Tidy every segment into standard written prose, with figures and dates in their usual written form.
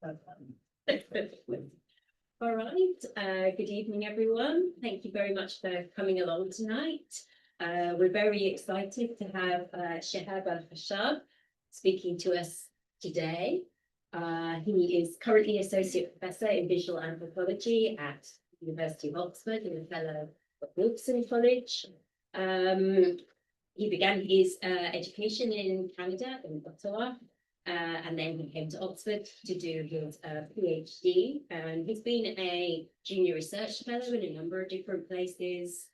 All right. Good evening, everyone. Thank you very much for coming along tonight. We're very excited to have Chihab El Khachab speaking to us today. He is currently Associate Professor in Visual Anthropology at the University of Oxford and a Fellow at Wilson College. He began his education in Canada, in Ottawa, and then he came to Oxford to do his PhD. And he's been a junior research fellow in a number of different places,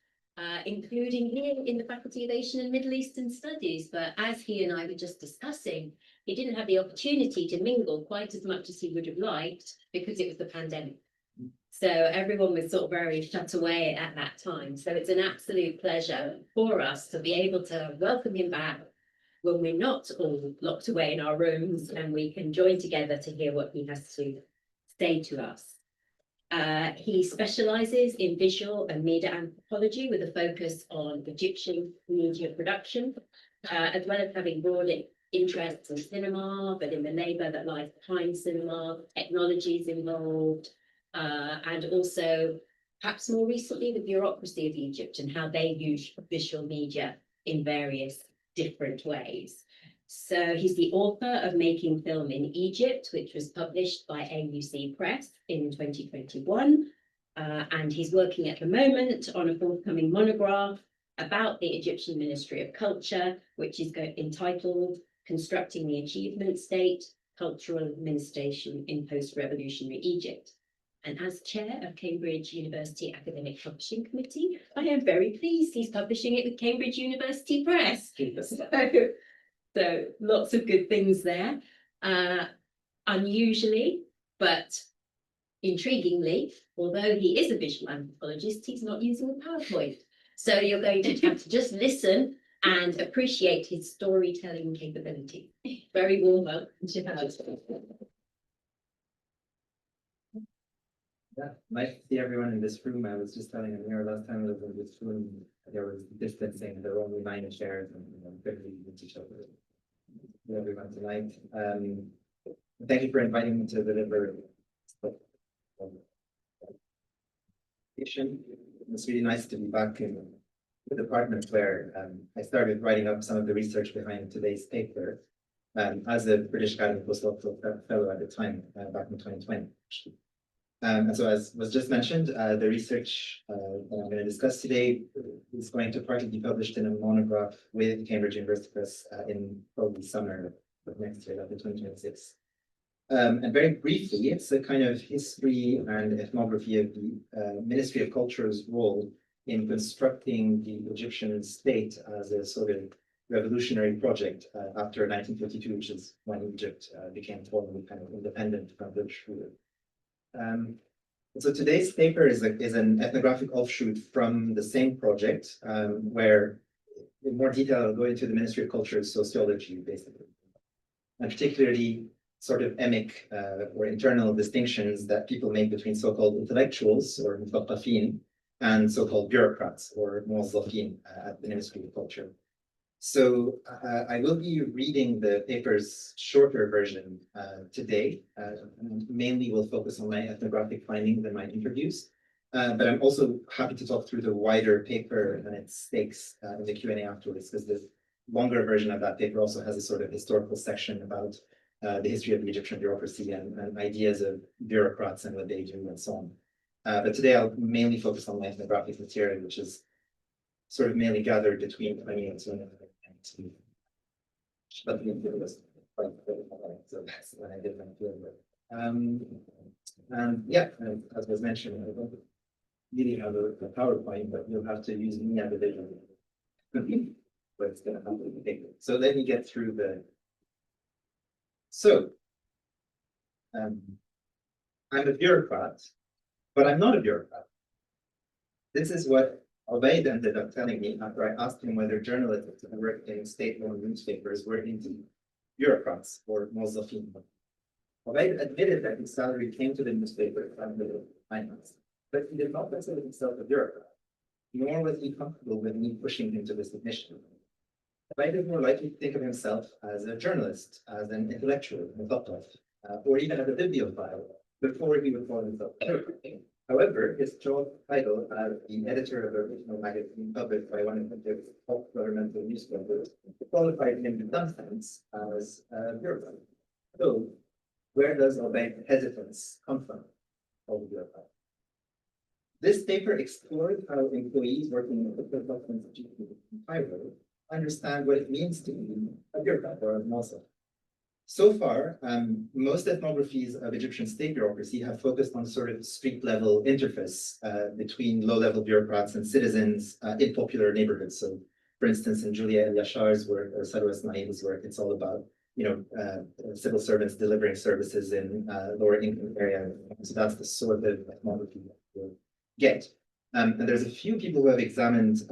including here in the Faculty of Asian and Middle Eastern Studies. But as he and I were just discussing, he didn't have the opportunity to mingle quite as much as he would have liked because it was the pandemic. So everyone was sort of very shut away at that time. So it's an absolute pleasure for us to be able to welcome him back when we're not all locked away in our rooms and we can join together to hear what he has to say to us. He specializes in visual and media anthropology with a focus on Egyptian media production, as well as having broad interests in cinema, but in the labor that lies behind cinema, technologies involved, and also perhaps more recently the bureaucracy of Egypt and how they use visual media in various different ways. So he's the author of Making Film in Egypt, which was published by AUC Press in 2021. And he's working at the moment on a forthcoming monograph about the Egyptian Ministry of Culture, which is entitled Constructing the Achievement State, Cultural Administration in Post-Revolutionary Egypt. And as chair of Cambridge University Academic Publishing Committee, I am very pleased he's publishing it with Cambridge University Press. So lots of good things there. Unusually, but intriguingly, although he is a visual anthropologist, he's not using a PowerPoint. So you're going to have to just listen and appreciate his storytelling capability. Very warm welcome. Yeah, nice to see everyone in this room. I was just telling Amir last time I was in this room, there was distancing, there were only 9 chairs and barely with each other. Everyone tonight. Thank you for inviting me to deliver. It's really nice to be back in the department where I started writing up some of the research behind today's paper as a British Academy postdoctoral fellow at the time, back in 2020. And so, as was just mentioned, the research that I'm going to discuss today is going to partly be published in a monograph with Cambridge University Press in probably summer of next year, like in 2026. And very briefly, it's a kind of history and ethnography of the Ministry of Culture's role in constructing the Egyptian state as a sort of revolutionary project after 1952, which is when Egypt became formally kind of independent from British rule. So today's paper is an ethnographic offshoot from the same project, where in more detail I'll go into the Ministry of Culture's sociology, basically, and particularly sort of emic or internal distinctions that people make between so-called intellectuals or muthaqqafīn and so-called bureaucrats or muwaẓẓafīn at the Ministry of Culture. So I will be reading the paper's shorter version today, and mainly will focus on my ethnographic findings and my interviews. But I'm also happy to talk through the wider paper and its stakes in the Q&A afterwards, because the longer version of that paper also has a sort of historical section about the history of the Egyptian bureaucracy and ideas of bureaucrats and what they do and so on. But today I'll mainly focus on my ethnographic material, which is sort of mainly gathered between 2018 and but the was quite so that's when I did my fieldwork. And yeah, as was mentioned, I don't really have a PowerPoint, but you'll have to use me as a visual. But it's going to happen. Okay. So let me get through the. So I'm a bureaucrat, but I'm not a bureaucrat. This is what Obaid ended up telling me after I asked him whether journalists who worked in state-owned newspapers were indeed bureaucrats or muwaẓẓafīn. Obaid admitted that his salary came to the newspaper from the finance, but he did not consider himself a bureaucrat, nor was he comfortable with me pushing him to this admission. Obaid is more likely to think of himself as a journalist, as an intellectual, muthaqqaf, or even as a bibliophile before he would call himself a bureaucrat. However, his job title as the editor of a regional magazine published by one of the top governmental newspapers qualified him in some sense as a bureaucrat. So, where does Obaid's hesitance come from? This paper explored how employees working in the government institutions in Cairo understand what it means to be a bureaucrat or a muwazzaf. So far, most ethnographies of Egyptian state bureaucracy have focused on sort of street level interface between low level bureaucrats and citizens in popular neighborhoods. So, for instance, in Julia El Yashar's work or Sarwa Ismail's work, it's all about civil servants delivering services in lower income areas. So that's the sort of ethnography that we'll get. And there's a few people who have examined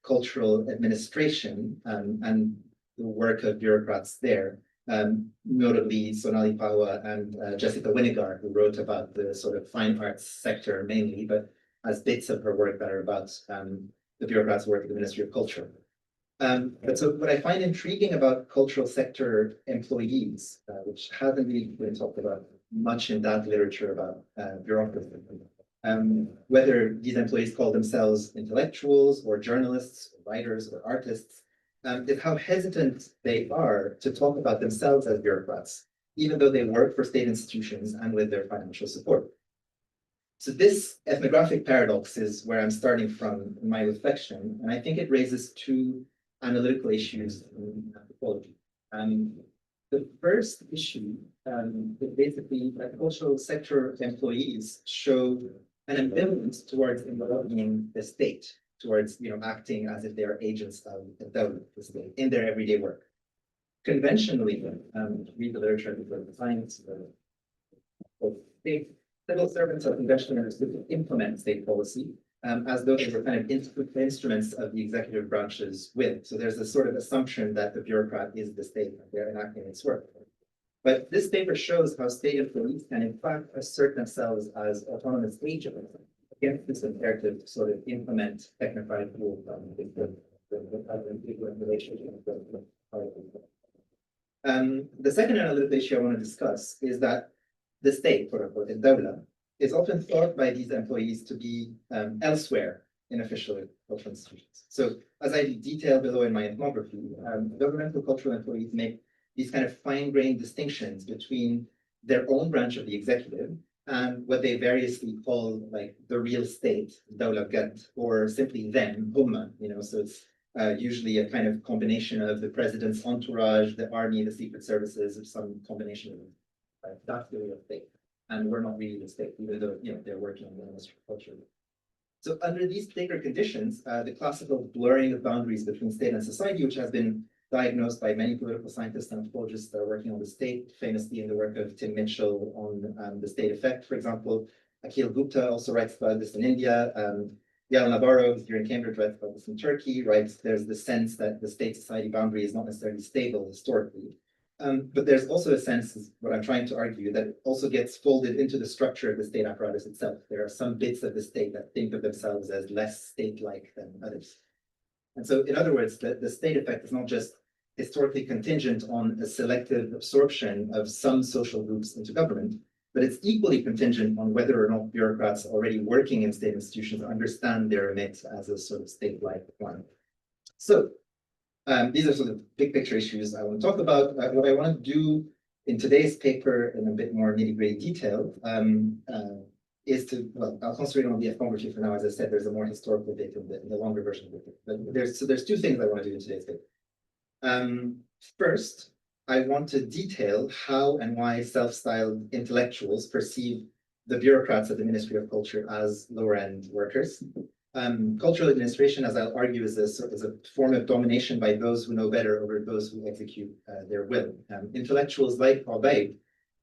cultural administration and the work of bureaucrats there. Notably Sonali Pawa and Jessica Winigar, who wrote about the sort of fine arts sector mainly, but as bits of her work that are about the bureaucrats' work at the Ministry of Culture. But so what I find intriguing about cultural sector employees, which hasn't really been talked about much in that literature about bureaucracy, whether these employees call themselves intellectuals or journalists or writers or artists, is how hesitant they are to talk about themselves as bureaucrats, even though they work for state institutions and with their financial support. So this ethnographic paradox is where I'm starting from in my reflection, and I think it raises two analytical issues in anthropology. The first issue is basically that cultural sector employees show an ambivalence towards embodying the state, towards acting as if they are agents of the state in their everyday work. Conventionally, read the literature of the science, civil servants are conventionally understood to implement state policy as though they were kind of instruments of the executive branch's will. So there's a sort of assumption that the bureaucrat is the state, that they're enacting its work. But this paper shows how state employees can in fact assert themselves as autonomous agents against this imperative to sort of implement technocratic rules in relationship. The second analytical issue I want to discuss is that the state, quote unquote, the dawla, is often thought by these employees to be elsewhere in official cultural institutions. So as I detail below in my ethnography, governmental cultural employees make these kind of fine-grained distinctions between their own branch of the executive and what they variously call like the real state, dawla gad, or simply them, humma, so it's usually a kind of combination of the president's entourage, the army, the secret services, or some combination of them. Right? That's the real state. And we're not really the state, even though they're working on the Ministry of Culture. So under these sacred conditions, the classical blurring of boundaries between state and society, which has been diagnosed by many political scientists and anthropologists that are working on the state, famously in the work of Tim Mitchell on the state effect, for example. Akhil Gupta also writes about this in India. Yael Navarro, who's here in Cambridge, writes about this in Turkey, writes there's the sense that the state-society boundary is not necessarily stable historically. But there's also a sense, is what I'm trying to argue, that it also gets folded into the structure of the state apparatus itself. There are some bits of the state that think of themselves as less state-like than others. And so, in other words, the state effect is not just historically contingent on a selective absorption of some social groups into government, but it's equally contingent on whether or not bureaucrats already working in state institutions understand their remit as a sort of state-like one. So, these are sort of big picture issues I want to talk about. What I want to do in today's paper in a bit more nitty-gritty detail is to, well, I'll concentrate on the ethnography for now. As I said, there's a more historical bit in the longer version of it. But there's two things I want to do in today's paper. First, I want to detail how and why self-styled intellectuals perceive the bureaucrats at the Ministry of Culture as lower-end workers. Cultural administration, as I'll argue, is a form of domination by those who know better over those who execute their will. Intellectuals like Obaid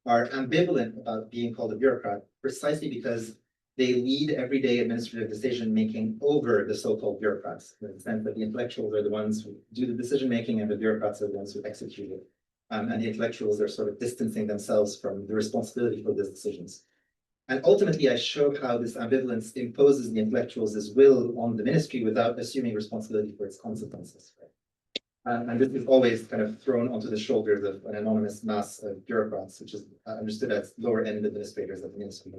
are ambivalent about being called a bureaucrat precisely because they lead everyday administrative decision-making over the so-called bureaucrats, in the sense that the intellectuals are the ones who do the decision-making and the bureaucrats are the ones who execute it. And the intellectuals are sort of distancing themselves from the responsibility for those decisions. And ultimately, I show how this ambivalence imposes the intellectuals' will on the ministry without assuming responsibility for its consequences. And this is always kind of thrown onto the shoulders of an anonymous mass of bureaucrats, which is understood as lower end administrators of the ministry.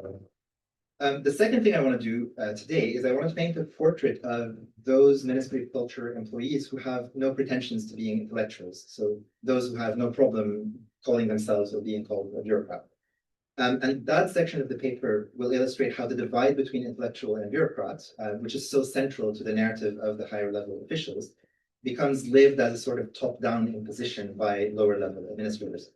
The second thing I want to do today is I want to paint a portrait of those Ministry of Culture employees who have no pretensions to being intellectuals. So those who have no problem calling themselves or being called a bureaucrat. And that section of the paper will illustrate how the divide between intellectual and bureaucrat, which is so central to the narrative of the higher level officials, becomes lived as a sort of top-down imposition by lower level administrators.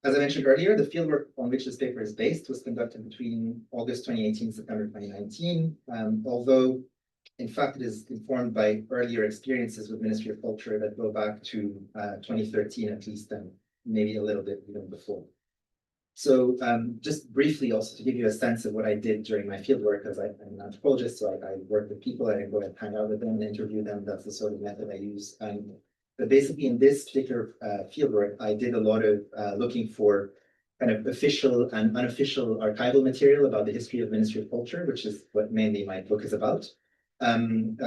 As I mentioned earlier, the fieldwork on which this paper is based was conducted between August 2018, September 2019, although in fact it is informed by earlier experiences with Ministry of Culture that go back to 2013 at least, and maybe a little bit even before. So just briefly also to give you a sense of what I did during my fieldwork, as I'm an anthropologist, so I work with people, I didn't go and hang out with them and interview them. That's the sort of method I use. But basically in this particular fieldwork, I did a lot of looking for kind of official and unofficial archival material about the history of Ministry of Culture, which is what mainly my book is about, and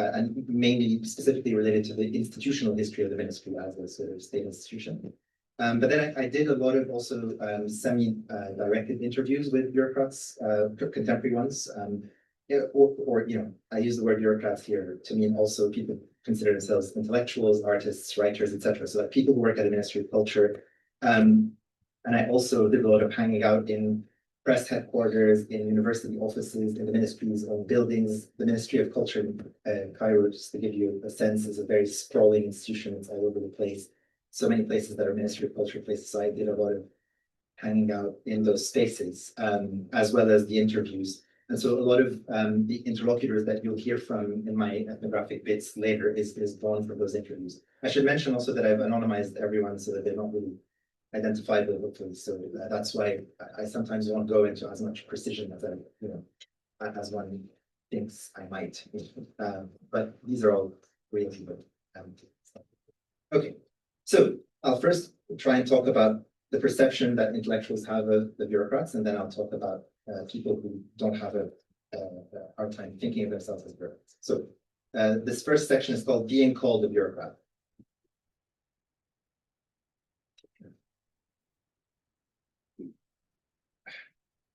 mainly specifically related to the institutional history of the ministry as a sort of state institution. But then I did a lot of also semi-directed interviews with bureaucrats, contemporary ones, or you know, I use the word bureaucrats here to mean also people consider themselves intellectuals, artists, writers, etc. So like people who work at the Ministry of Culture. And I also did a lot of hanging out in press headquarters, in university offices, in the ministries own buildings. The Ministry of Culture in Cairo, just to give you a sense, is a very sprawling institution. It's all over the place. So many places that are Ministry of Culture places. So I did a lot of hanging out in those spaces, as well as the interviews. And so a lot of the interlocutors that you'll hear from in my ethnographic bits later is drawn from those interviews. I should mention also that I've anonymized everyone so that they're not really identifiable hopefully. So that's why I sometimes won't go into as much precision as as one thinks I might. But these are all real people. Okay. So I'll first try and talk about the perception that intellectuals have of the bureaucrats, and then I'll talk about people who don't have a hard time thinking of themselves as bureaucrats. So this first section is called Being Called a Bureaucrat.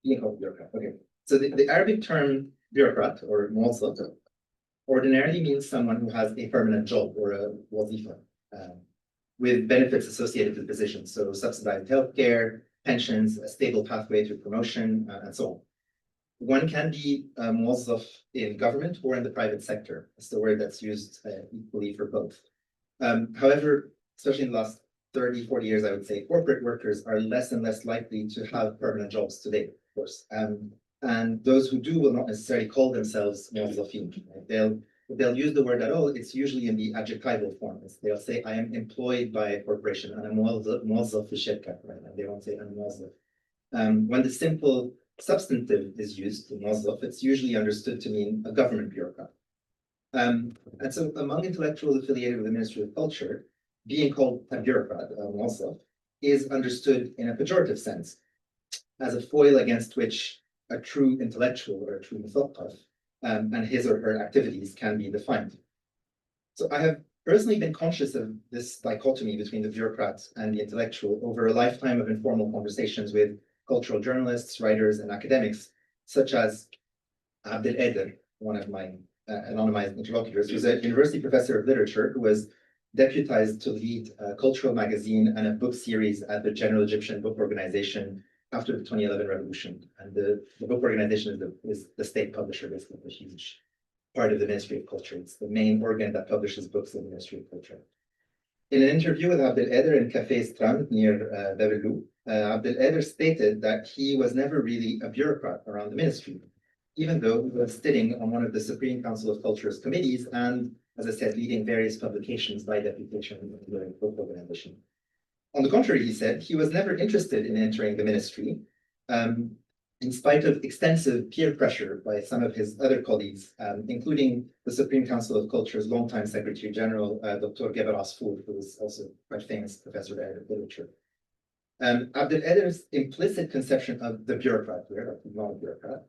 Being called a bureaucrat. Okay. So the Arabic term bureaucrat or muwazzaf ordinarily means someone who has a permanent job or a wazifa, with benefits associated with the position. So subsidized healthcare, pensions, a stable pathway to promotion, and so on. One can be a muwazzaf in government or in the private sector. It's the word that's used equally for both. However, especially in the last 30, 40 years, I would say corporate workers are less and less likely to have permanent jobs today, of course. And those who do will not necessarily call themselves muwazzafīn. Right? If they'll use the word at all, it's usually in the adjectival form. They'll say, I am employed by a corporation, and I'm muwazzaf fi shirka, right? And they won't say I'm muwazzaf. When the simple substantive is used, muwazzaf, it's usually understood to mean a government bureaucrat. And so among intellectuals affiliated with the Ministry of Culture, being called a bureaucrat, a muwazzaf, is understood in a pejorative sense, as a foil against which a true intellectual or a true muthaqqaf and his or her activities can be defined. So I have personally been conscious of this dichotomy between the bureaucrat and the intellectual over a lifetime of informal conversations with cultural journalists, writers, and academics, such as Abdel Eder, one of my anonymized interlocutors, who's a university professor of literature who was deputized to lead a cultural magazine and a book series at the General Egyptian Book Organization after the 2011 revolution. And the book organization is the state publisher, basically, a huge part of the Ministry of Culture. It's the main organ that publishes books in the Ministry of Culture. In an interview with Abdel Eder in Café Strand near Bebelou, Abdel Eder stated that he was never really a bureaucrat around the ministry, even though he was sitting on one of the Supreme Council of Culture's committees and, as I said, leading various publications by deputation in the book organization. On the contrary, he said, he was never interested in entering the ministry, in spite of extensive peer pressure by some of his other colleagues, including the Supreme Council of Culture's longtime Secretary General, Dr. Geber Asfour, who was also quite famous professor of Arabic literature. Abdel Eder's implicit conception of the bureaucrat, not a bureaucrat,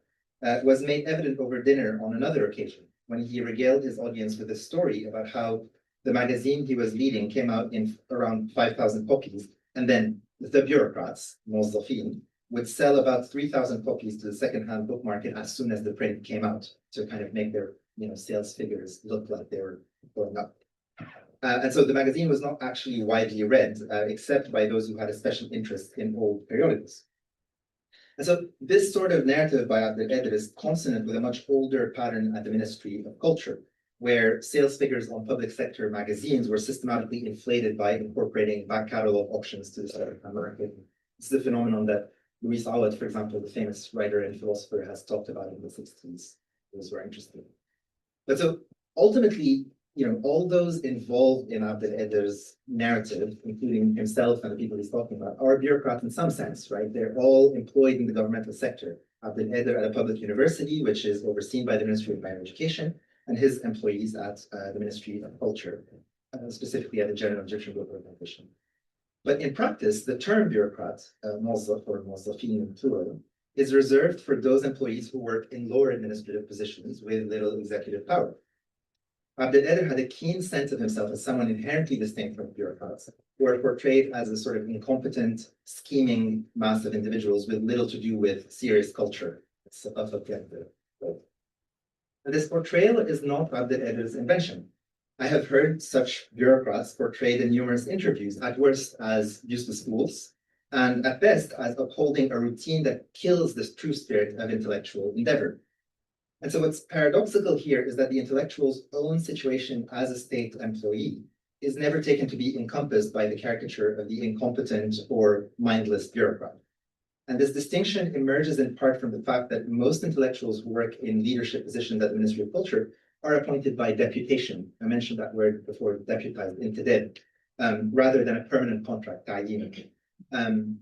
was made evident over dinner on another occasion, when he regaled his audience with a story about how the magazine he was leading came out in around 5,000 copies, and then the Bureaucrats, muwaẓẓafīn, would sell about 3,000 copies to the secondhand book market as soon as the print came out to kind of make their sales figures look like they were going up. And so the magazine was not actually widely read, except by those who had a special interest in old periodicals. And so this sort of narrative by Abdel is consonant with a much older pattern at the Ministry of Culture, where sales figures on public sector magazines were systematically inflated by incorporating back catalog options to the second-hand market. This is a phenomenon that Louis Awad, for example, the famous writer and philosopher, has talked about in the 60s. Those who are interested. But so ultimately, all those involved in Abdel narrative, including himself and the people he's talking about, are bureaucrats in some sense, right? They're all employed in the governmental sector. Abdel at a public university, which is overseen by the Ministry of Higher Education, and his employees at the Ministry of Culture, specifically at the General Egyptian Book Organization. But in practice, the term bureaucrat, muwazzaf or muwaẓẓafīn in plural, is reserved for those employees who work in lower administrative positions with little executive power. Abdel had a keen sense of himself as someone inherently distinct from bureaucrats, who are portrayed as a sort of incompetent, scheming mass of individuals with little to do with serious culture. And this portrayal is not Abdel's invention. I have heard such bureaucrats portrayed in numerous interviews, at worst as useless fools, and at best as upholding a routine that kills the true spirit of intellectual endeavor. And so what's paradoxical here is that the intellectual's own situation as a state employee is never taken to be encompassed by the caricature of the incompetent or mindless bureaucrat. And this distinction emerges in part from the fact that most intellectuals who work in leadership positions at the Ministry of Culture are appointed by deputation. I mentioned that word before, deputized, intided, rather than a permanent contract, ta'yin.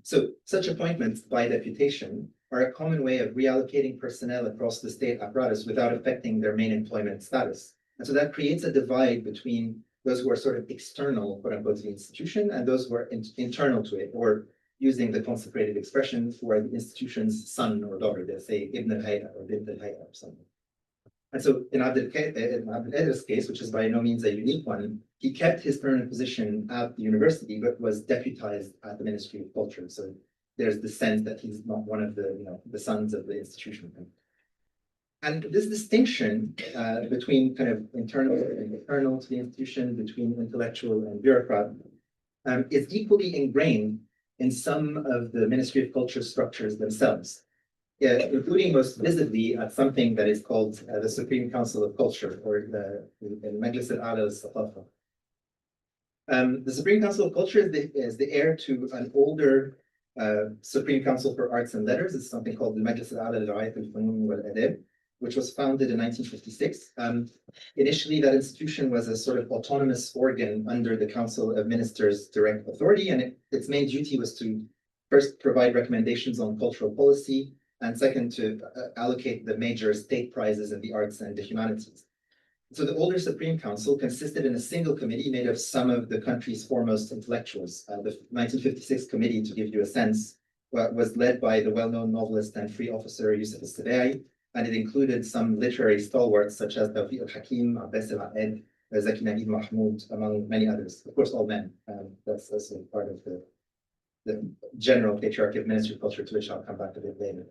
So such appointments by deputation are a common way of reallocating personnel across the state apparatus without affecting their main employment status. And so that creates a divide between those who are sort of external, quote unquote, to the institution and those who are internal to it, or using the consecrated expression, who are the institution's son or daughter. They'll say Ibn al-Hay'a or Bint al-Hay'a or something. And so in Abdel's case, which is by no means a unique one, he kept his permanent position at the university, but was deputized at the Ministry of Culture. So there's the sense that he's not one of the sons of the institution. And this distinction between kind of internal and external to the institution, between intellectual and bureaucrat, is equally ingrained in some of the Ministry of Culture structures themselves, including most visibly at something that is called the Supreme Council of Culture, or the Majlis al-A'la al-Thaqafa. The Supreme Council of Culture is the heir to an older Supreme Council for Arts and Letters. It's something called the Majlis al-A'la al-Ra'ayat al-Funun wal-Adab, which was founded in 1956. Initially, that institution was a sort of autonomous organ under the Council of Ministers' direct authority, and its main duty was to first provide recommendations on cultural policy, and second, to allocate the major state prizes in the arts and the humanities. So the older Supreme Council consisted in a single committee made of some of the country's foremost intellectuals. The 1956 committee, to give you a sense, was led by the well-known novelist and free officer Yusuf al-Sabai, and it included some literary stalwarts such as Tawfiq al-Hakim, Abbas al-A'ed, Zaki Nabil Mahmoud, among many others. Of course, all men. That's also part of the general patriarchy of Ministry of Culture, to which I'll come back a bit later.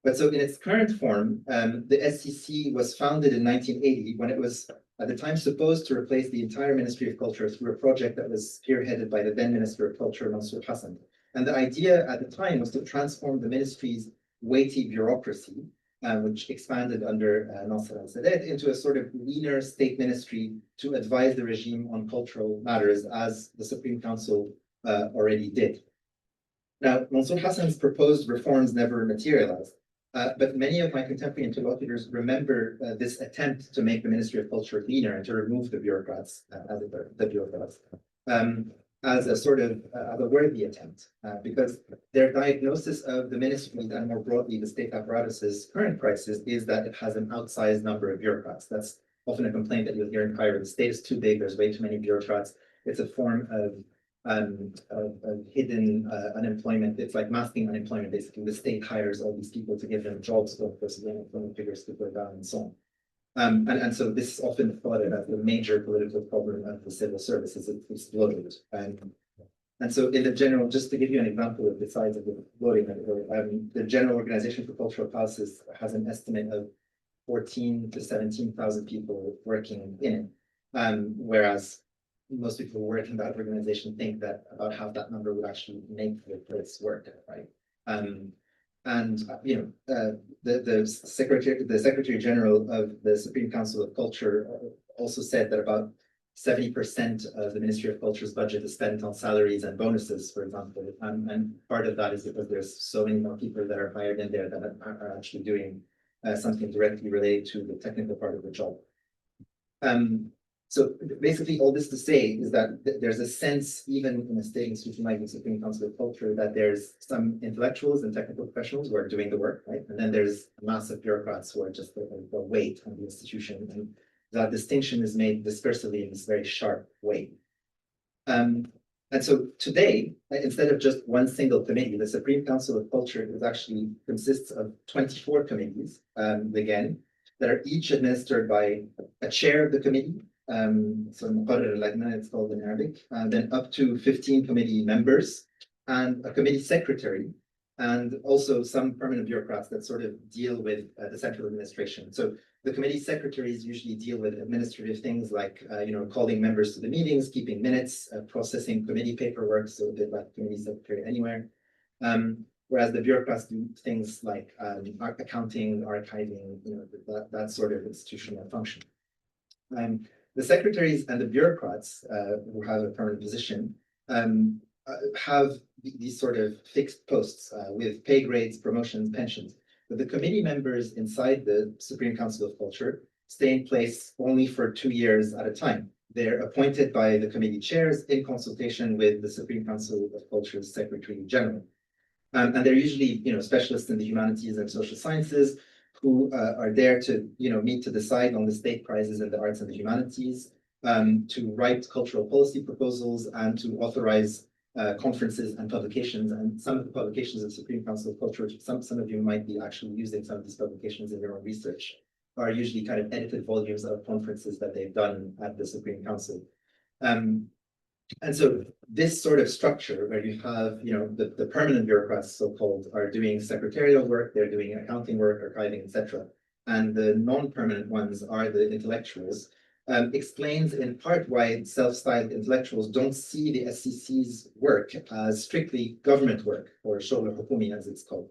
But so in its current form, the SCC was founded in 1980 when it was at the time supposed to replace the entire Ministry of Culture through a project that was spearheaded by the then Minister of Culture, Mansour Hassan. And the idea at the time was to transform the ministry's weighty bureaucracy, which expanded under Nasser al-Sadat, into a sort of leaner state ministry to advise the regime on cultural matters, as the Supreme Council already did. Now, Mansour Hassan's proposed reforms never materialized. But many of my contemporary interlocutors remember this attempt to make the Ministry of Culture leaner and to remove the bureaucrats, as a sort of a worthy attempt, because their diagnosis of the ministry and more broadly the state apparatus's current crisis is that it has an outsized number of bureaucrats. That's often a complaint that you'll hear in Cairo. The state is too big, there's way too many bureaucrats. It's a form of hidden unemployment. It's like masking unemployment, basically. The state hires all these people to give them jobs, so of course the unemployment figures could go down and so on. And so this is often thought of as the major political problem of the civil service as it exploded. And so in the general, just to give you an example of the size of the exploding, the General Organization for Cultural Policies has an estimate of 14 to 17,000 people working in it. Whereas most people who work in that organization think that about half that number would actually make the place work, right? The Secretary General of the Supreme Council of Culture also said that about 70% of the Ministry of Culture's budget is spent on salaries and bonuses, for example. And part of that is because there's so many more people that are hired in there that are actually doing something directly related to the technical part of the job. So basically, all this to say is that there's a sense, even in a state institution like the Supreme Council of Culture, that there's some intellectuals and technical professionals who are doing the work, right? And then there's massive bureaucrats who are just the weight on the institution. And that distinction is made discursively in this very sharp way. And so today, instead of just one single committee, the Supreme Council of Culture consists of 24 committees, again, that are each administered by a chair of the committee. So مقرر اللجنة, it's called in Arabic, and then up to 15 committee members and a committee secretary, and also some permanent bureaucrats that sort of deal with the central administration. So the committee secretaries usually deal with administrative things like, calling members to the meetings, keeping minutes, processing committee paperwork, so a bit like committee secretary anywhere. Whereas the bureaucrats do things like accounting, archiving, that sort of institutional function. The secretaries and the bureaucrats who have a permanent position have these sort of fixed posts with pay grades, promotions, pensions. But the committee members inside the Supreme Council of Culture stay in place only for 2 years at a time. They're appointed by the committee chairs in consultation with the Supreme Council of Culture's Secretary General. And they're usually, specialists in the humanities and social sciences, who are there to, meet to decide on the state prizes in the arts and the humanities, to write cultural policy proposals, and to authorize conferences and publications. And some of the publications of the Supreme Council of Culture, which some of you might be actually using some of these publications in your own research, are usually kind of edited volumes of conferences that they've done at the Supreme Council. And so this sort of structure where you have, the permanent bureaucrats, so-called, are doing secretarial work, they're doing accounting work, archiving, etc. And the non-permanent ones are the intellectuals, explains in part why self-styled intellectuals don't see the SCC's work as strictly government work, or shoghl hukumi as it's called,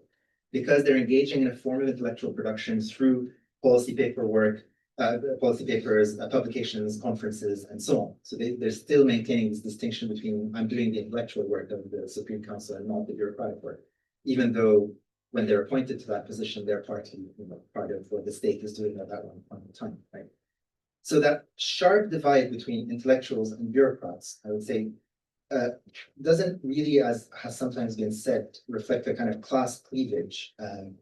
because they're engaging in a form of intellectual production through policy paperwork, policy papers, publications, conferences, and so on. So they're still maintaining this distinction between I'm doing the intellectual work of the Supreme Council and not the bureaucratic work, even though when they're appointed to that position, they're part of what the state is doing at that one point in time, right? So that sharp divide between intellectuals and bureaucrats, I would say, doesn't really, as has sometimes been said, reflect a kind of class cleavage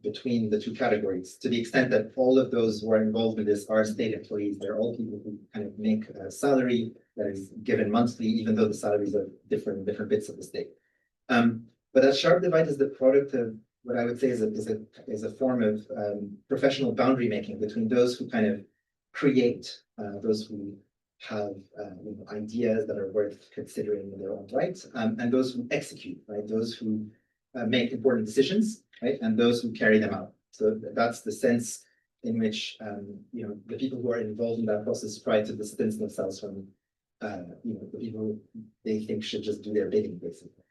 between the two categories, to the extent that all of those who are involved in this are state employees. They're all people who kind of make a salary that is given monthly, even though the salaries are different in different bits of the state. But that sharp divide is the product of what I would say is a form of professional boundary making between those who kind of create, those who have ideas that are worth considering in their own right, and those who execute, right? Those who make important decisions, right? And those who carry them out. So that's the sense in which the people who are involved in that process try to distance themselves from the people they think should just do their bidding, basically.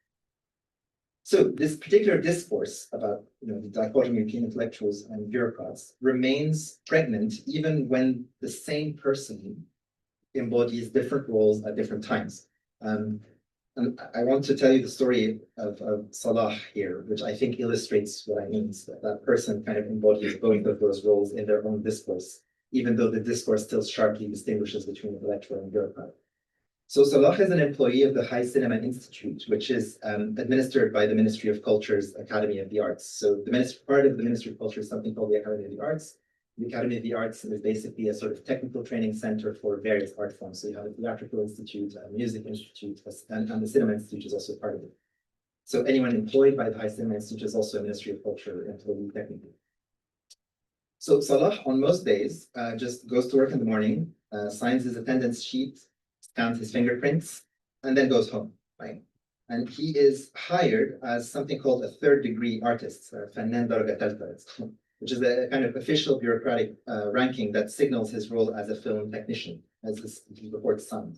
So this particular discourse about the dichotomy between intellectuals and bureaucrats remains pregnant even when the same person embodies different roles at different times. And I want to tell you the story of Salah here, which I think illustrates what I mean. So that person kind of embodies both of those roles in their own discourse, even though the discourse still sharply distinguishes between intellectual and bureaucrat. So Salah is an employee of the High Cinema Institute, which is administered by the Ministry of Culture's Academy of the Arts. So part of the Ministry of Culture is something called the Academy of the Arts. The Academy of the Arts is basically a sort of technical training center for various art forms. So you have a theatrical institute, a music institute, and the Cinema Institute is also part of it. So anyone employed by the High Cinema Institute is also a Ministry of Culture employee technically. So Salah, on most days, just goes to work in the morning, signs his attendance sheet, scans his fingerprints, and then goes home, right? And he is hired as something called a third-degree artist, فنان درجة ثالثة, it's called, which is a kind of official bureaucratic ranking that signals his role as a film technician, as his report's signed.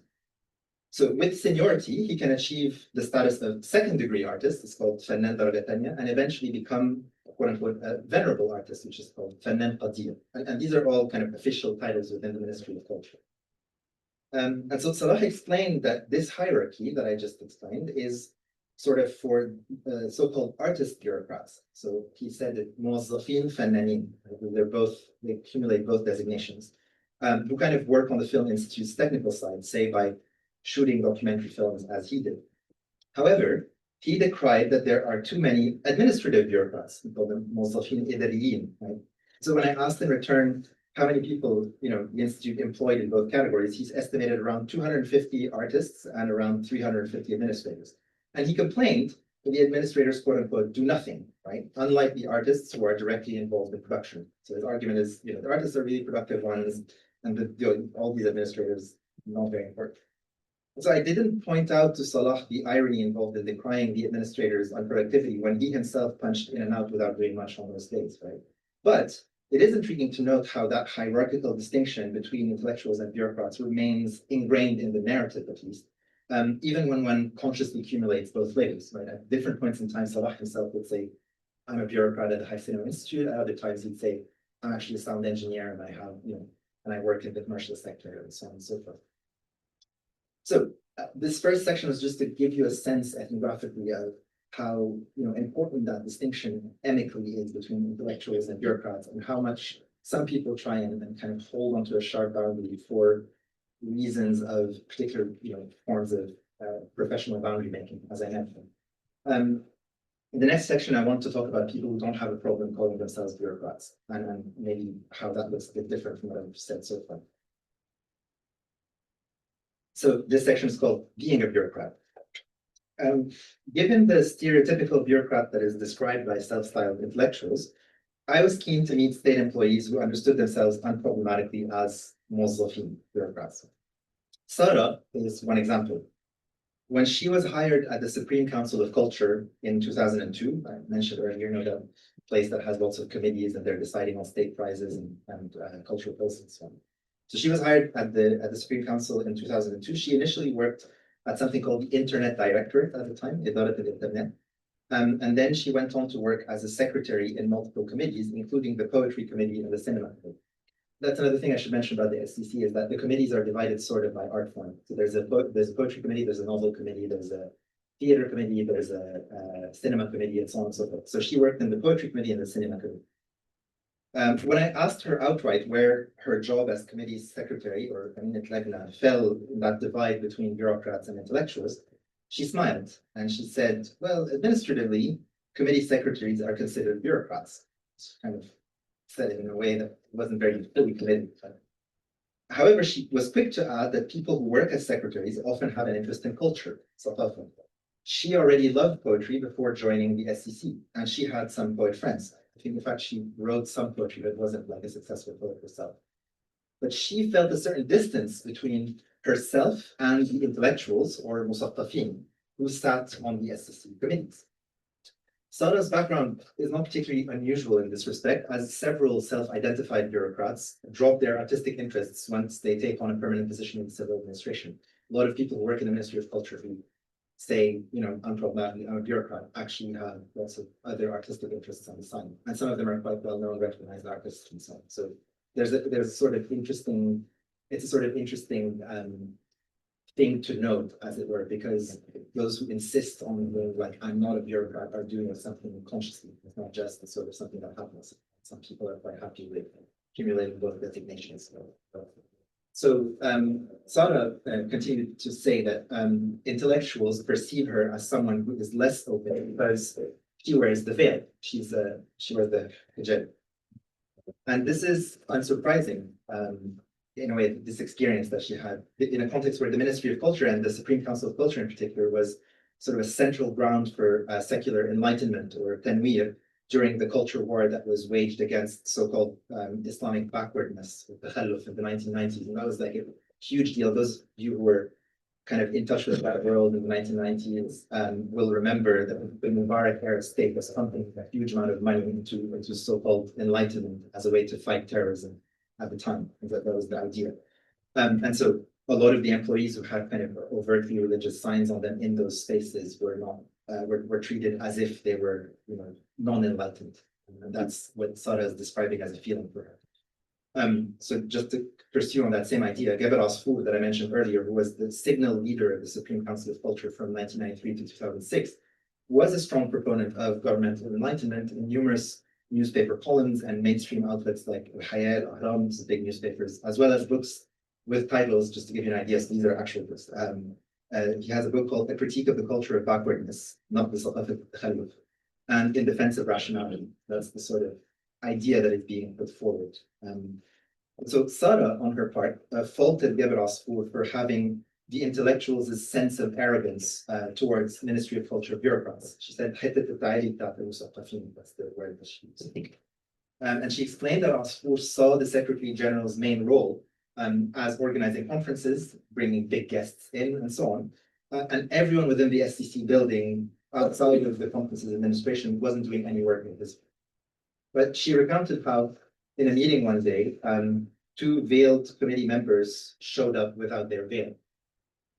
So with seniority, he can achieve the status of second-degree artist, it's called فنان درجة ثانية, and eventually become, quote-unquote, a venerable artist, which is called فنان قدير. And these are all kind of official titles within the Ministry of Culture. And so Salah explained that this hierarchy that I just explained is sort of for so-called artist bureaucrats. So he said that muwaẓẓafīn فنانين, they accumulate both designations, who kind of work on the Film Institute's technical side, say by shooting documentary films as he did. However, he decried that there are too many administrative bureaucrats, we call them muwaẓẓafīn إداريين, right? So when I asked in return how many people, the Institute employed in both categories, he's estimated around 250 artists and around 350 administrators. And he complained that the administrators, quote unquote, do nothing, right? Unlike the artists who are directly involved in production. So his argument is, the artists are really productive ones, and all these administrators not very important. So I didn't point out to Salah the irony involved in decrying the administrators' unproductivity when he himself punched in and out without doing much on those days, right? But it is intriguing to note how that hierarchical distinction between intellectuals and bureaucrats remains ingrained in the narrative, at least, even when one consciously accumulates both flavors, right? At different points in time, Salah himself would say, I'm a bureaucrat at the High Cinema Institute. At other times, he'd say, I'm actually a sound engineer and I have, and I work in the commercial sector and so on and so forth. So this first section was just to give you a sense ethnographically of how important that distinction amicably is between intellectuals and bureaucrats, and how much some people try and kind of hold onto a sharp boundary for reasons of particular forms of professional boundary making, as I mentioned. In the next section, I want to talk about people who don't have a problem calling themselves bureaucrats, and maybe how that looks a bit different from what I've said so far. So this section is called Being a Bureaucrat. Given the stereotypical bureaucrat that is described by self-styled intellectuals, I was keen to meet state employees who understood themselves unproblematically as muwaẓẓafīn, bureaucrats. Sarah is one example. When she was hired at the Supreme Council of Culture in 2002, I mentioned earlier, that place that has lots of committees and they're deciding on state prizes and cultural posts and so on. So she was hired at the Supreme Council in 2002. She initially worked at something called the Internet Directorate at the time, إدارة الإنترنت. And then she went on to work as a secretary in multiple committees, including the Poetry Committee and the Cinema Committee. That's another thing I should mention about the SCC, is that the committees are divided sort of by art form. So there's a Poetry Committee, there's a Novel Committee, there's a Theater Committee, there's a Cinema Committee, and so on and so forth. So she worked in the Poetry Committee and the Cinema Committee. When I asked her outright where her job as committee secretary, or Lajna, fell in that divide between bureaucrats and intellectuals, she smiled and she said, well, administratively, committee secretaries are considered bureaucrats. She kind of said it in a way that wasn't very fully committed. However, she was quick to add that people who work as secretaries often have an interest in culture. She already loved poetry before joining the SCC, and she had some poet friends. I think, in fact, she wrote some poetry, but wasn't like a successful poet herself. But she felt a certain distance between herself and the intellectuals, or muthaqqafīn, who sat on the SCC committees. Sarah's background is not particularly unusual in this respect, as several self-identified bureaucrats drop their artistic interests once they take on a permanent position in civil administration. A lot of people who work in the Ministry of Culture who say, unproblematically, I'm a bureaucrat, actually have lots of other artistic interests on the side. And some of them are quite well-known, recognized artists and so on. So there's a sort of interesting, thing to note, as it were, because those who insist on the, like, I'm not a bureaucrat, are doing something consciously. It's not just sort of something that happens. Some people are quite happy with accumulating both designations. So Sarah continued to say that intellectuals perceive her as someone who is less open because she wears the veil. She wears the hijab. And this is unsurprising, in a way, this experience that she had in a context where the Ministry of Culture and the Supreme Council of Culture in particular was sort of a central ground for secular enlightenment, or tanwir. during the culture war that was waged against so-called Islamic backwardness, the Khalluf in the 1990s. And that was like a huge deal. Those of you who were kind of in touch with that world in the 1990s will remember that the Mubarak era state was pumping a huge amount of money into so-called enlightenment as a way to fight terrorism at the time. That was the idea. And so a lot of the employees who had kind of overtly religious signs on them in those spaces were not were treated as if they were, non-enlightened. And that's what Sarah is describing as a feeling for her. So just to pursue on that same idea, Gebel Asfour that I mentioned earlier, who was the signal leader of the Supreme Council of Culture from 1993 to 2006, was a strong proponent of governmental enlightenment in numerous newspaper columns and mainstream outlets like Hayat, Ahram, big newspapers, as well as books with titles, just to give you an idea, so these are actual books. He has a book called A Critique of the Culture of Backwardness, not the Saqaf al-Khalluf, and In Defense of Rationality. That's the sort of idea that is being put forward. So Sarah, on her part, faulted Gebel Asfour for having the intellectuals' sense of arrogance towards Ministry of Culture bureaucrats. She said, that's the word that she used. And she explained that Asfour saw the Secretary General's main role as organizing conferences, bringing big guests in, and so on. And everyone within the SCC building, outside of the conferences administration, wasn't doing any work in this. But she recounted how, in a meeting one day, two veiled committee members showed up without their veil.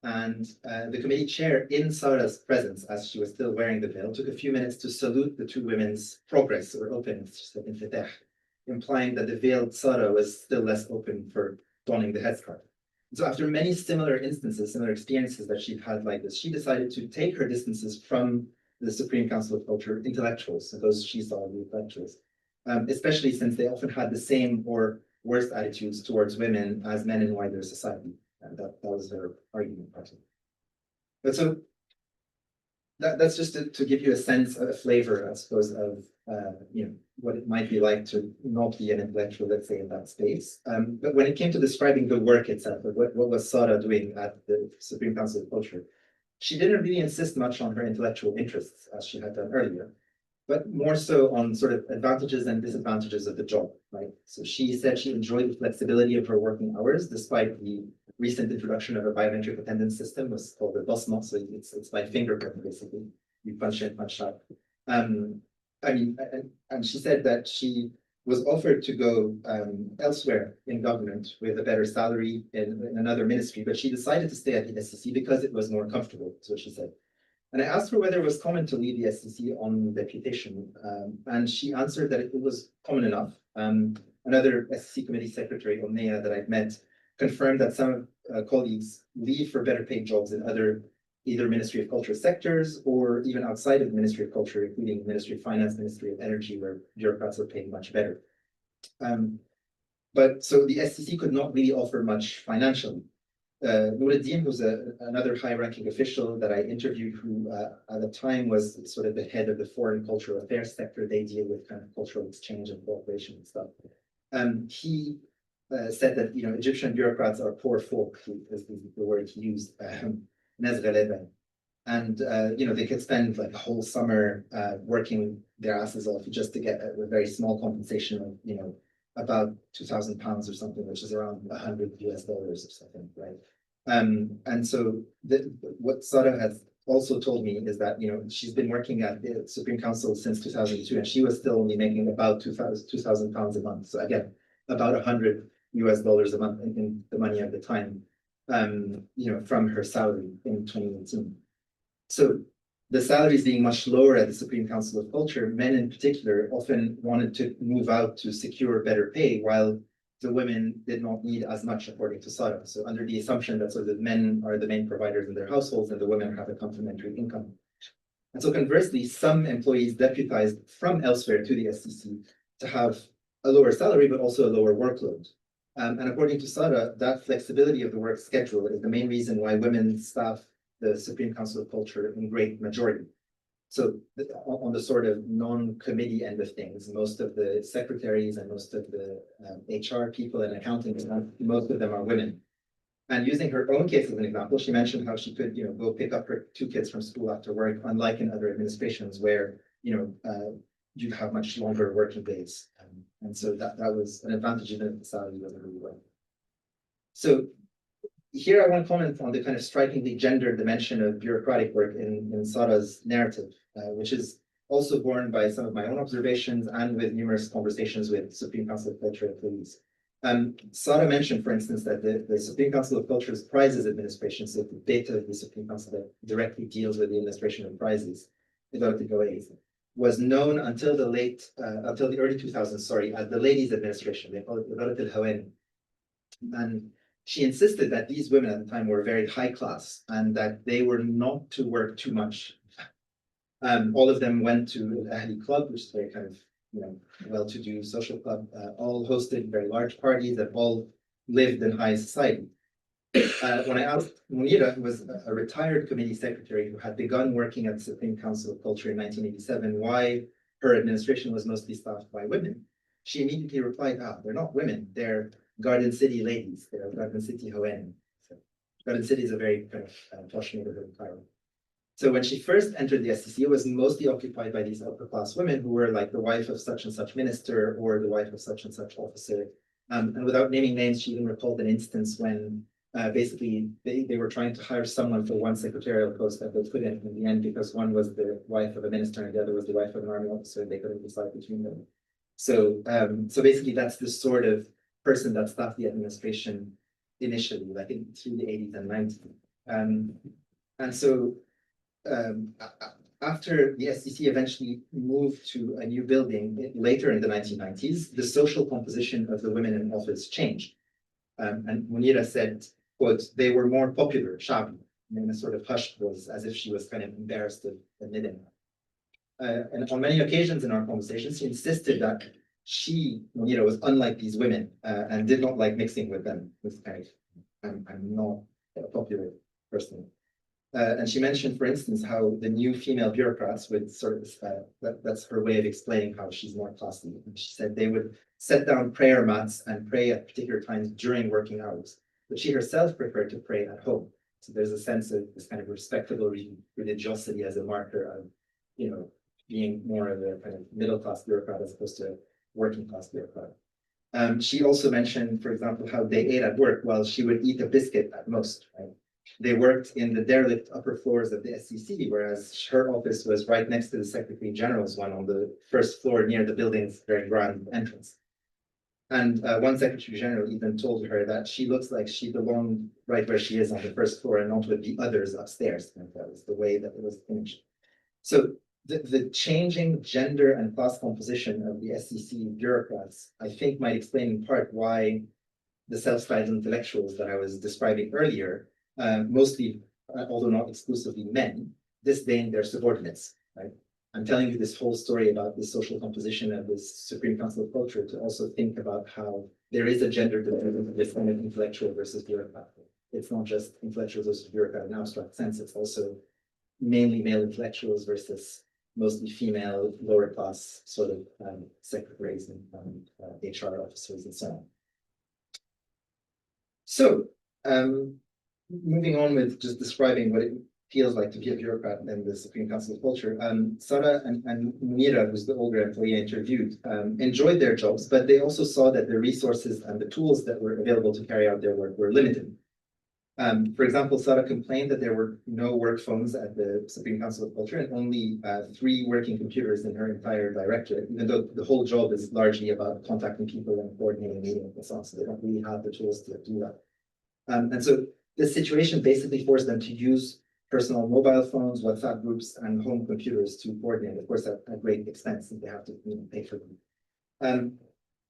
And the committee chair, in Sarah's presence, as she was still wearing the veil, took a few minutes to salute the two women's progress or openness, she said, infitah, implying that the veiled Sarah was still less open for donning the headscarf. So after many similar instances, similar experiences that she'd had like this, she decided to take her distances from the Supreme Council of Culture intellectuals, so those she saw as intellectuals, especially since they often had the same or worse attitudes towards women as men in wider society. And that was her argument. But so that's just to give you a sense, a flavor, I suppose, of what it might be like to not be an intellectual, let's say, in that space. But when it came to describing the work itself, what was Sarah doing at the Supreme Council of Culture, she didn't really insist much on her intellectual interests, as she had done earlier, but more so on sort of advantages and disadvantages of the job, right? So she said she enjoyed the flexibility of her working hours, despite the recent introduction of a biometric attendance system, was called the BOSMO, so it's by fingerprint, basically. You punch in, punch out. And she said that she was offered to go elsewhere in government with a better salary in another ministry, but she decided to stay at the SCC because it was more comfortable, is what she said. And I asked her whether it was common to leave the SCC on deputation, and she answered that it was common enough. Another SCC committee secretary, Omneya, that I've met, confirmed that some colleagues leave for better paid jobs in other either Ministry of Culture sectors or even outside of the Ministry of Culture, including Ministry of Finance, Ministry of Energy, where bureaucrats are paid much better. But so the SCC could not really offer much financially. Nuruddin, who's another high-ranking official that I interviewed, who at the time was sort of the head of the foreign cultural affairs sector. They deal with kind of cultural exchange and cooperation and stuff. He said that Egyptian bureaucrats are poor folk, is the word he used, and they could spend like a whole summer working their asses off just to get a very small compensation of about £2,000 or something, which is around $100 or something, right? And so what Sarah has also told me is that she's been working at the Supreme Council since 2002, and she was still only making about £2,000 a month. So again, about $100 a month in the money at the time, from her salary in 2018. So the salaries being much lower at the Supreme Council of Culture, men in particular often wanted to move out to secure better pay, while the women did not need as much, according to Sarah. So under the assumption that sort of men are the main providers in their households and the women have a complementary income. And so conversely, some employees deputized from elsewhere to the SCC to have a lower salary, but also a lower workload. And according to Sarah, that flexibility of the work schedule is the main reason why women staff the Supreme Council of Culture in great majority. So on the sort of non-committee end of things, most of the secretaries and most of the HR people and accounting, most of them are women. And using her own case as an example, she mentioned how she could, go pick up her two kids from school after work, unlike in other administrations where, you'd have much longer working days. And so that was an advantage, even if the salary wasn't really well. So here I want to comment on the kind of strikingly gendered dimension of bureaucratic work in Sara's narrative, which is also borne by some of my own observations and with numerous conversations with Supreme Council of Culture employees. Sara mentioned, for instance, that the Supreme Council of Culture's prizes administration, so the data of the Supreme Council that directly deals with the administration of prizes, was known until the early 2000s, as the ladies' administration. They call it Idarat al-Hawan. And she insisted that these women at the time were very high class and that they were not to work too much. All of them went to the Ahli Club, which is a very kind of well-to-do social club, all hosted very large parties that all lived in high society. When I asked Munira, who was a retired committee secretary who had begun working at the Supreme Council of Culture in 1987, why her administration was mostly staffed by women, she immediately replied, they're not women, they're Garden City ladies, they're Garden City Hawan. So Garden City is a very kind of posh neighborhood in Cairo. So when she first entered the SCC, it was mostly occupied by these upper class women who were like the wife of such and such minister or the wife of such and such officer. And without naming names, she even recalled an instance when basically they were trying to hire someone for one secretarial post that they couldn't in the end because one was the wife of a minister and the other was the wife of an army officer and they couldn't decide between them. So so basically that's the sort of person that staffed the administration initially, like through the 80s and 90s. And so after the SCC eventually moved to a new building later in the 1990s, the social composition of the women in office changed. And Munira said, quote, they were more popular, shabi, in a sort of hushed voice, as if she was kind of embarrassed of admitting that. And on many occasions in our conversations, she insisted that Munira, was unlike these women and did not like mixing with them. This kind of, I'm not a popular person. And she mentioned, for instance, how the new female bureaucrats would sort of, that's her way of explaining how she's more classy. And she said they would set down prayer mats and pray at particular times during working hours, but she herself preferred to pray at home. So there's a sense of this kind of respectable religiosity as a marker of, being more of a kind of middle-class bureaucrat as opposed to working-class bureaucrat. She also mentioned, for example, how they ate at work while she would eat a biscuit at most, right? They worked in the derelict upper floors of the SCC, whereas her office was right next to the Secretary General's one on the first floor near the building's very grand entrance. And one Secretary General even told her that she looks like she belonged right where she is on the first floor and not with the others upstairs. And that was the way that it was finished. So the changing gender and class composition of the SCC bureaucrats, I think, might explain in part why the self-styled intellectuals that I was describing earlier, mostly, although not exclusively men, disdain their subordinates, right? I'm telling you this whole story about the social composition of this Supreme Council of Culture to also think about how there is a gender division of this kind of intellectual versus bureaucrat. It's not just intellectuals versus bureaucrat in an abstract sense, it's also mainly male intellectuals versus mostly female, lower class sort of secretaries and HR officers and so on. So, moving on with just describing what it feels like to be a bureaucrat in the Supreme Council of Culture, Sara and Munira, who's the older employee I interviewed, enjoyed their jobs, but they also saw that the resources and the tools that were available to carry out their work were limited. For example, Sara complained that there were no work phones at the Supreme Council of Culture and only 3 working computers in her entire directorate, even though the whole job is largely about contacting people and coordinating meetings and so on, so they don't really have the tools to do that. And so this situation basically forced them to use personal mobile phones, WhatsApp groups, and home computers to coordinate, of course, at great expense, and they have to pay for them.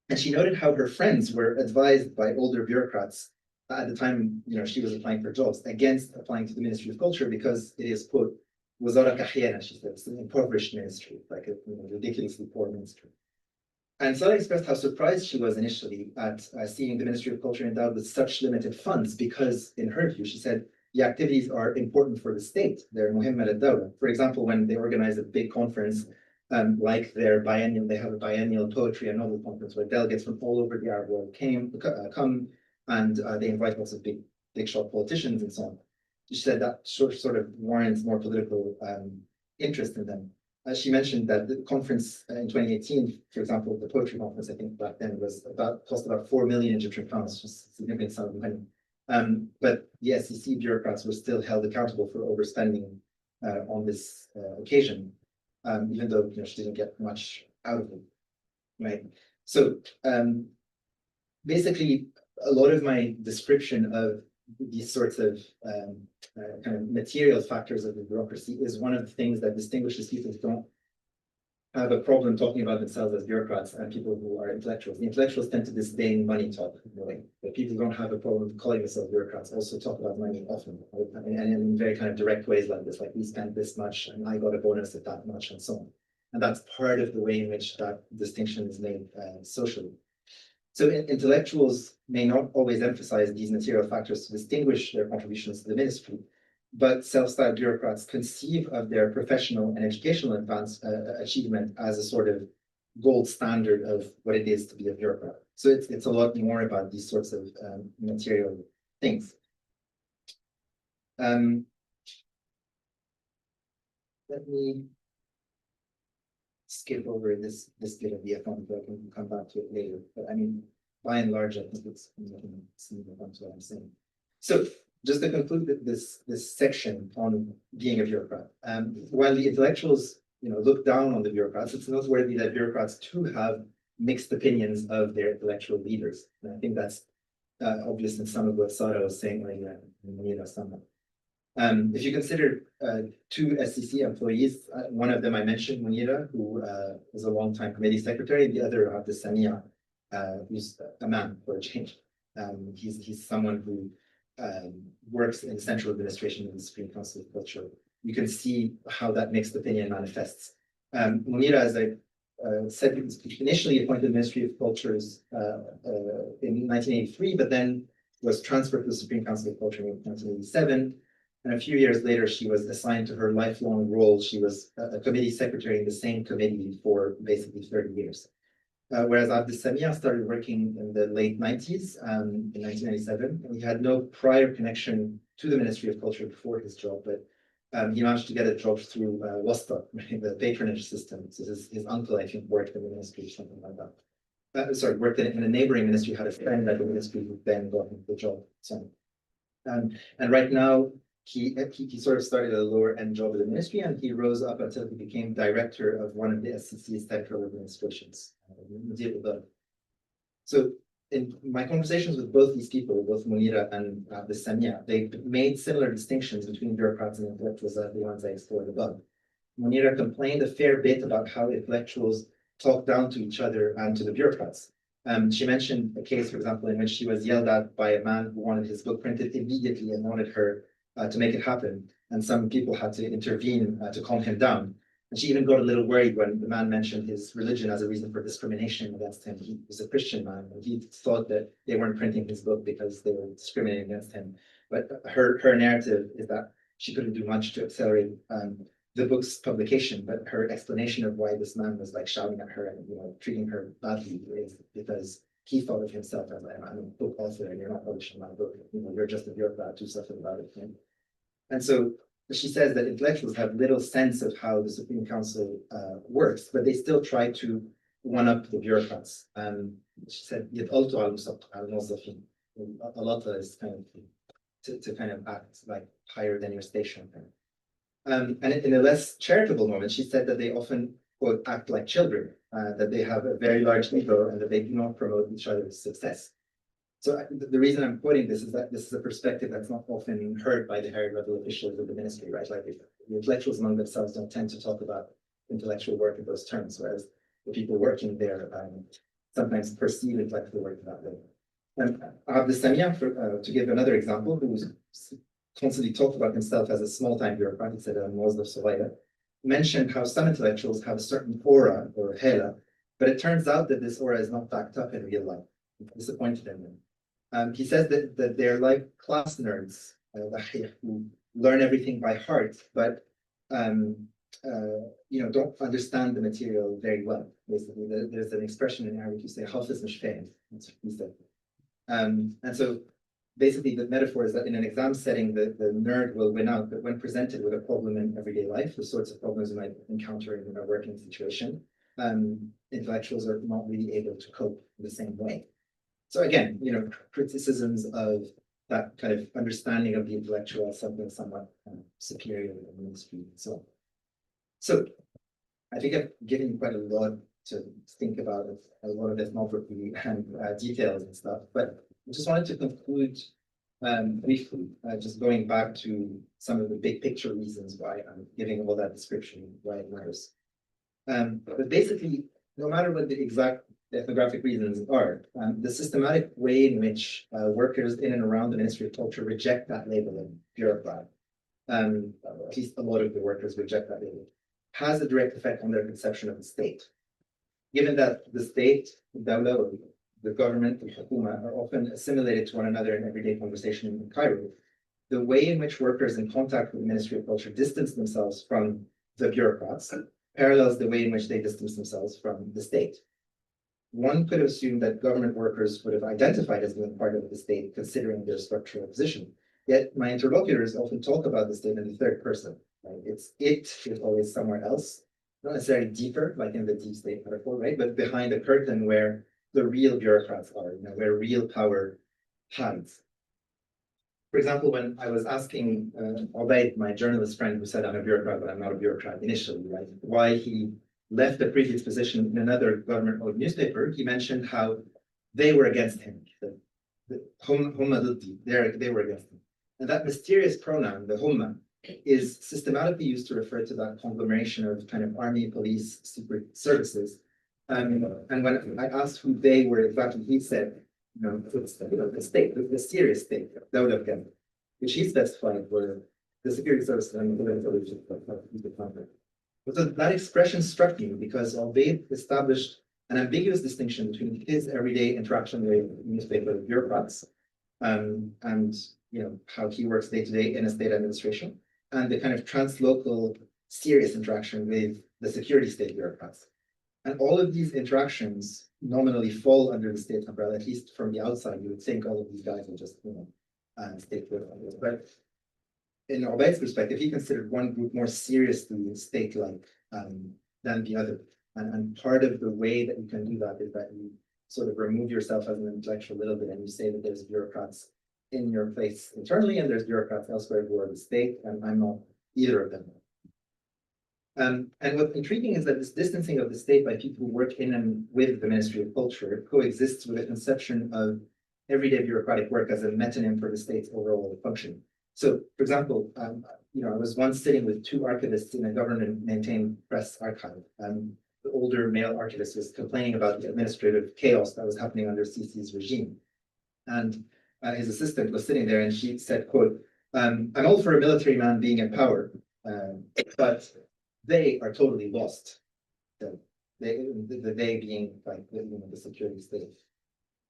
And she noted how her friends were advised by older bureaucrats at the time, she was applying for jobs against applying to the Ministry of Culture because it is, quote, وزارة كحيانة, she said, it's an impoverished ministry, like a ridiculously poor ministry. And Sara expressed how surprised she was initially at seeing the Ministry of Culture endowed with such limited funds because, in her view, she said, the activities are important for the state. They're muhimma lid-dawla. For example, when they organize a big conference, like their biennial, they have a biennial poetry and novel conference where delegates from all over the Arab world come and they invite lots of big shot politicians and so on. She said that sort of warrants more political interest in them. she mentioned that the conference in 2018, for example, the poetry conference, I think back then cost about 4 million Egyptian pounds, which is a significant sum of money. But the SEC bureaucrats were still held accountable for overspending on this occasion, even though she didn't get much out of it, right? So basically, a lot of my description of these sorts of kind of material factors of the bureaucracy is one of the things that distinguishes people who don't have a problem talking about themselves as bureaucrats and people who are intellectuals. The intellectuals tend to disdain money talk in a way, but people who don't have a problem calling themselves bureaucrats also talk about money often, right? And in very kind of direct ways like this, like we spent this much and I got a bonus at that much and so on. And that's part of the way in which that distinction is made socially. So intellectuals may not always emphasize these material factors to distinguish their contributions to the ministry, but self-styled bureaucrats conceive of their professional and educational achievement as a sort of gold standard of what it is to be a bureaucrat. So it's a lot more about these sorts of material things. Let me skip over this bit of the account, but I can come back to it later. But I mean, by and large, I think it's what I'm saying. So just to conclude this section on being a bureaucrat, while the intellectuals look down on the bureaucrats, it's noteworthy that bureaucrats too have mixed opinions of their intellectual leaders. And I think that's obvious in some of what Sarah was saying earlier. If you consider two SEC employees, one of them I mentioned, Munira, who is a long-time committee secretary, and the other, Abdel Samia, who's a man for a change. He's someone who works in central administration in the Supreme Council of Culture. You can see how that mixed opinion manifests. Munira, as I said, initially appointed Ministry of Cultures in 1983, but then was transferred to the Supreme Council of Culture in 1987. And a few years later, she was assigned to her lifelong role. She was a committee secretary in the same committee for basically 30 years. Whereas Abdel Samia started working in the late 90s, in 1997. He had no prior connection to the Ministry of Culture before his job, but he managed to get a job through Wasta, the patronage system. So his uncle, I think, worked in the ministry or something like that. Sorry, worked in a neighboring ministry, had a friend at the ministry who then got him the job. So, and right now, he sort of started a lower end job at the ministry, and he rose up until he became director of one of the SEC's central administrations. So in my conversations with both these people, both Munira and Abdel Samia, they made similar distinctions between bureaucrats and intellectuals as the ones I explored above. Munira complained a fair bit about how intellectuals talk down to each other and to the bureaucrats. She mentioned a case, for example, in which she was yelled at by a man who wanted his book printed immediately and wanted her to make it happen. And some people had to intervene to calm him down. And she even got a little worried when the man mentioned his religion as a reason for discrimination against him. He was a Christian man, and he thought that they weren't printing his book because they were discriminating against him. But her narrative is that she couldn't do much to accelerate the book's publication, but her explanation of why this man was like shouting at her and treating her badly is because he thought of himself as I'm a book author and you're not publishing my book. You're just a bureaucrat, do something about it. And so she says that intellectuals have little sense of how the Supreme Council works, but they still try to one-up the bureaucrats. She said, "يَدْأَلْتُ عَلَى الْمُوَظَّفِينَ." A lot is kind of to kind of act like higher than your station. And in a less charitable moment, she said that they often, quote, act like children, that they have a very large ego and that they do not promote each other's success. So the reason I'm quoting this is that this is a perspective that's not often heard by the higher level officials of the ministry, right? Like the intellectuals among themselves don't tend to talk about intellectual work in those terms, whereas the people working there sometimes perceive intellectual work that way. And Abdel Samia, to give another example, who constantly talked about himself as a small-time bureaucrat, he said muwaẓẓaf, mentioned how some intellectuals have a certain aura or hela, but it turns out that this aura is not backed up in real life. I'm disappointed in them. He says that they're like class nerds who learn everything by heart, but don't understand the material very well. Basically, there's an expression in Arabic you say "Hafiz mش فاهم." That's what he said. And so basically the metaphor is that in an exam setting, the nerd will win out, but when presented with a problem in everyday life, the sorts of problems you might encounter in a working situation, intellectuals are not really able to cope in the same way. So again, criticisms of that kind of understanding of the intellectual as something somewhat superior in the ministry and so on. So I think I've given you quite a lot to think about, a lot of ethnography and details and stuff, but I just wanted to conclude briefly, just going back to some of the big picture reasons why I'm giving all that description, why it matters. But basically, no matter what the exact ethnographic reasons are, the systematic way in which workers in and around the Ministry of Culture reject that label of bureaucrat, at least a lot of the workers reject that label, has a direct effect on their conception of the state. Given that the state, the government, the hukuma, are often assimilated to one another in everyday conversation in Cairo, the way in which workers in contact with the Ministry of Culture distance themselves from the bureaucrats parallels the way in which they distance themselves from the state. One could assume that government workers would have identified as being part of the state, considering their structural position. Yet my interlocutors often talk about the state in the third person. Right? It is always somewhere else, not necessarily deeper, like in the deep state metaphor, right? But behind the curtain where the real bureaucrats are, where real power hides. For example, when I was asking Obaid, my journalist friend who said I'm a bureaucrat, but I'm not a bureaucrat initially, right? Why he left the previous position in another government-owned newspaper, he mentioned how they were against him. They were against him. And that mysterious pronoun, the humma, is systematically used to refer to that conglomeration of kind of army, police, secret services. And when I asked who they were exactly, he said, it's the state, the serious state, which he specified were the security services and the intelligence. But that expression struck me because Obaid established an ambiguous distinction between his everyday interaction with newspaper bureaucrats and how he works day to day in a state administration, and the kind of translocal serious interaction with the security state bureaucrats. And all of these interactions nominally fall under the state umbrella, at least from the outside. You would think all of these guys are just, state bureaucrats. But in Obaid's perspective, he considered one group more seriously state-like than the other. And part of the way that you can do that is that you sort of remove yourself as an intellectual a little bit, and you say that there's bureaucrats in your place internally, and there's bureaucrats elsewhere who are the state, and I'm not either of them. And what's intriguing is that this distancing of the state by people who work in and with the Ministry of Culture coexists with a conception of everyday bureaucratic work as a metonym for the state's overall function. So, for example, I was once sitting with two archivists in a government-maintained press archive. The older male archivist was complaining about the administrative chaos that was happening under Sisi's regime. And his assistant was sitting there and she said, quote, I'm all for a military man being in power, but they are totally lost. The they being like the security state.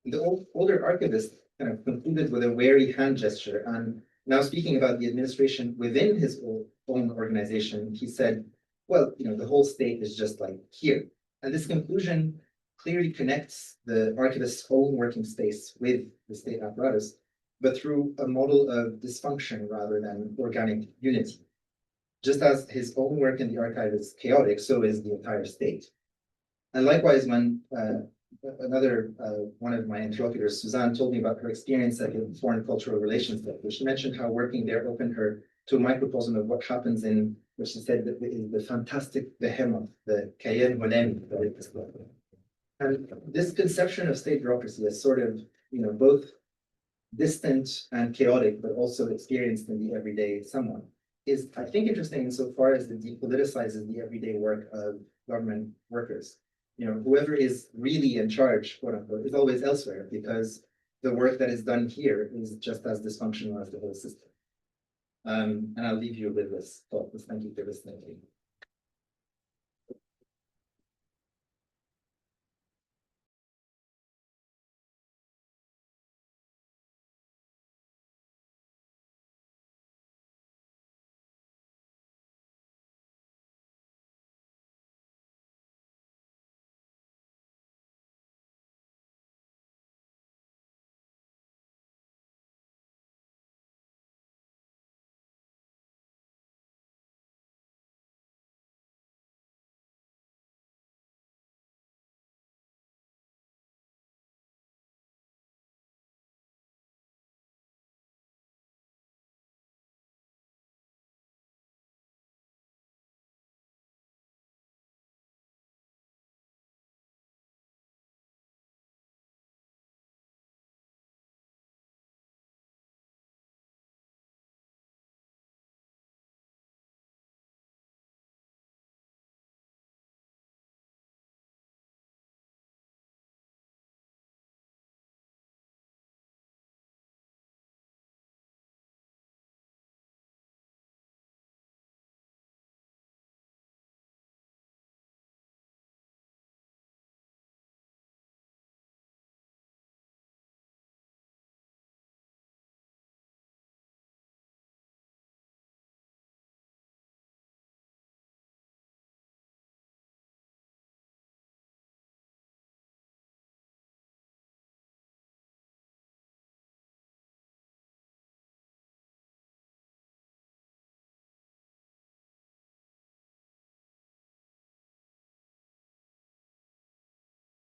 The older archivist kind of concluded with a wary hand gesture, and now speaking about the administration within his own organization, he said, well, the whole state is just like here. And this conclusion clearly connects the archivist's own working space with the state apparatus, but through a model of dysfunction rather than organic unity. Just as his own work in the archive is chaotic, so is the entire state. And likewise, when one of my interlocutors, Suzanne, told me about her experience at the Foreign Cultural Relations Center, she mentioned how working there opened her to a microcosm of what happens in, which she said that is the fantastic behemoth, the Kayen Hunem. And this conception of state bureaucracy as sort of, both distant and chaotic, but also experienced in the everyday someone, is, I think, interesting insofar as it depoliticizes the everyday work of government workers. Whoever is really in charge, quote unquote, is always elsewhere because the work that is done here is just as dysfunctional as the whole system. And I'll leave you with this thought. Thank you for listening.